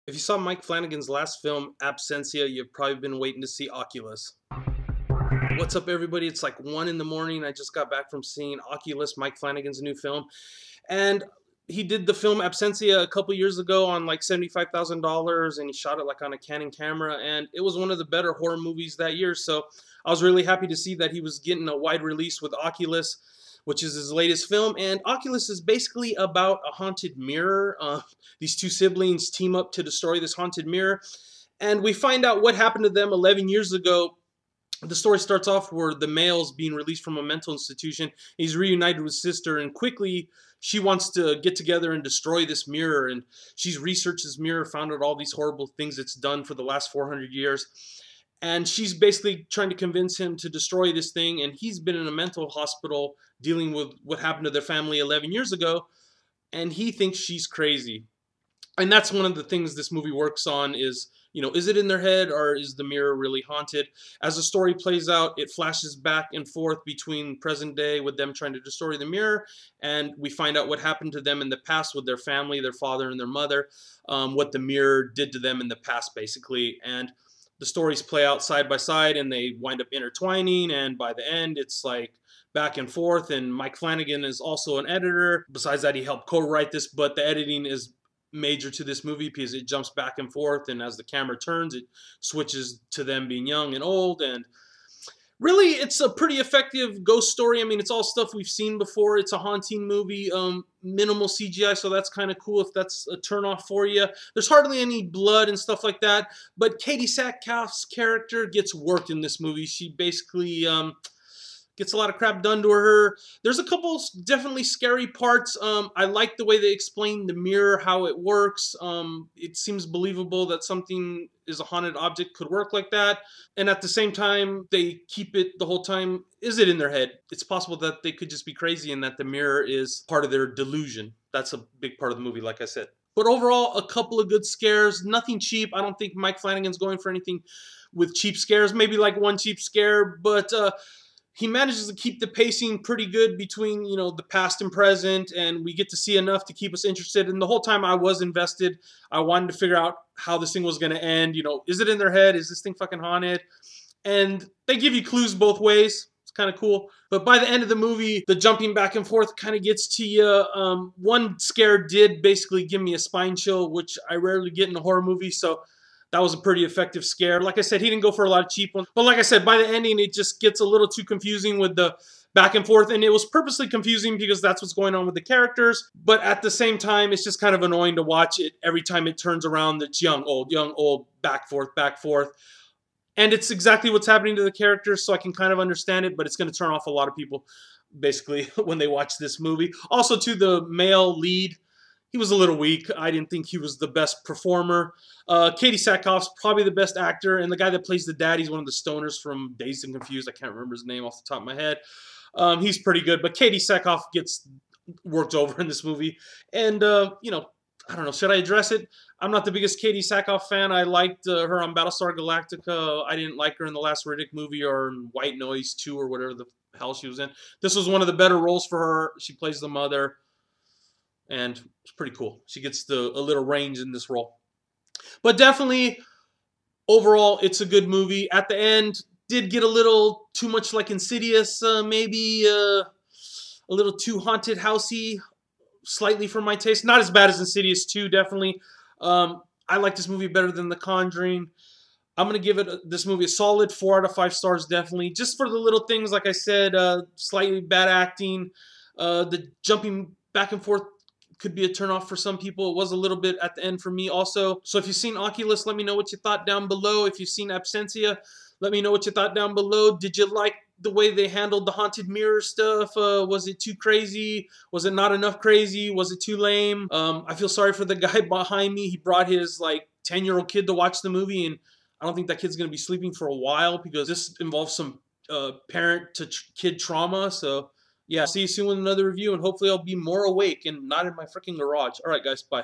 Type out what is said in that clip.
If you saw Mike Flanagan's last film, Absentia, you've probably been waiting to see Oculus. What's up, everybody? It's like 1 in the morning. I just got back from seeing Oculus, Mike Flanagan's new film. And he did the film Absentia a couple years ago on like $75,000, and he shot it like on a Canon camera. And it was one of the better horror movies that year. So I was really happy to see that he was getting a wide release with Oculus, which is his latest film. And Oculus is basically about a haunted mirror. These two siblings team up to destroy this haunted mirror. And we find out what happened to them 11 years ago. The story starts off where the male's being released from a mental institution. He's reunited with his sister, and quickly she wants to get together and destroy this mirror. And she's researched this mirror, found out all these horrible things it's done for the last 400 years. And she's basically trying to convince him to destroy this thing. And he's been in a mental hospital dealing with what happened to their family 11 years ago. And he thinks she's crazy. And that's one of the things this movie works on is, is it in their head or is the mirror really haunted? As the story plays out, it flashes back and forth between present day with them trying to destroy the mirror, and we find out what happened to them in the past with their family, their father and their mother, what the mirror did to them in the past, basically. And the stories play out side by side, and they wind up intertwining, and by the end, it's like back and forth. And Mike Flanagan is also an editor. Besides that, he helped co-write this, but the editing is major to this movie because it jumps back and forth, and as the camera turns, it switches to them being young and old. And really, it's a pretty effective ghost story. I mean, it's all stuff we've seen before. It's a haunting movie, minimal CGI, so that's kind of cool if that's a turnoff for you. There's hardly any blood and stuff like that, but Katee Sackhoff's character gets worked in this movie. She basically gets a lot of crap done to her. There's a couple definitely scary parts. I like the way they explain the mirror, how it works. It seems believable that something is a haunted object could work like that. And at the same time, they keep it the whole time. Is it in their head? It's possible that they could just be crazy and that the mirror is part of their delusion. That's a big part of the movie, like I said. But overall, a couple of good scares. Nothing cheap. I don't think Mike Flanagan's going for anything with cheap scares. Maybe like one cheap scare, but he manages to keep the pacing pretty good between, the past and present, and we get to see enough to keep us interested. And the whole time I was invested. I wanted to figure out how this thing was going to end. Is it in their head? Is this thing fucking haunted? And they give you clues both ways. It's kind of cool. But by the end of the movie, the jumping back and forth kind of gets to you. One scare did basically give me a spine chill, which I rarely get in a horror movie, so that was a pretty effective scare. Like I said, he didn't go for a lot of cheap ones. But like I said, by the ending, it just gets a little too confusing with the back and forth. And it was purposely confusing because that's what's going on with the characters. But at the same time, it's just kind of annoying to watch it every time it turns around. It's young, old, back, forth, back, forth. And it's exactly what's happening to the characters, so I can kind of understand it. But it's going to turn off a lot of people, basically, when they watch this movie. Also, to the male lead, he was a little weak. I didn't think he was the best performer. Katee Sackhoff's probably the best actor, and the guy that plays the dad, he's one of the stoners from Dazed and Confused. I can't remember his name off the top of my head. He's pretty good, but Katee Sackhoff gets worked over in this movie. And, I don't know, should I address it? I'm not the biggest Katee Sackhoff fan. I liked her on Battlestar Galactica. I didn't like her in the last Riddick movie or in White Noise 2 or whatever the hell she was in. This was one of the better roles for her. She plays the mother, and it's pretty cool. She gets a little range in this role. But definitely, overall, it's a good movie. At the end, did get a little too much like Insidious, maybe a little too haunted housey, slightly for my taste. Not as bad as Insidious 2, definitely. I like this movie better than The Conjuring. I'm going to give this movie a solid 4 out of 5 stars, definitely. Just for the little things, like I said, slightly bad acting, the jumping back and forth could be a turnoff for some people. It was a little bit at the end for me also. So if you've seen Oculus, let me know what you thought down below. If you've seen Absentia, let me know what you thought down below. Did you like the way they handled the haunted mirror stuff? Was it too crazy? Was it not enough crazy? Was it too lame? I feel sorry for the guy behind me. He brought his 10-year-old kid to watch the movie, and I don't think that kid's going to be sleeping for a while because this involves some parent to kid trauma. So yeah, see you soon with another review, and hopefully I'll be more awake and not in my freaking garage. All right, guys, bye.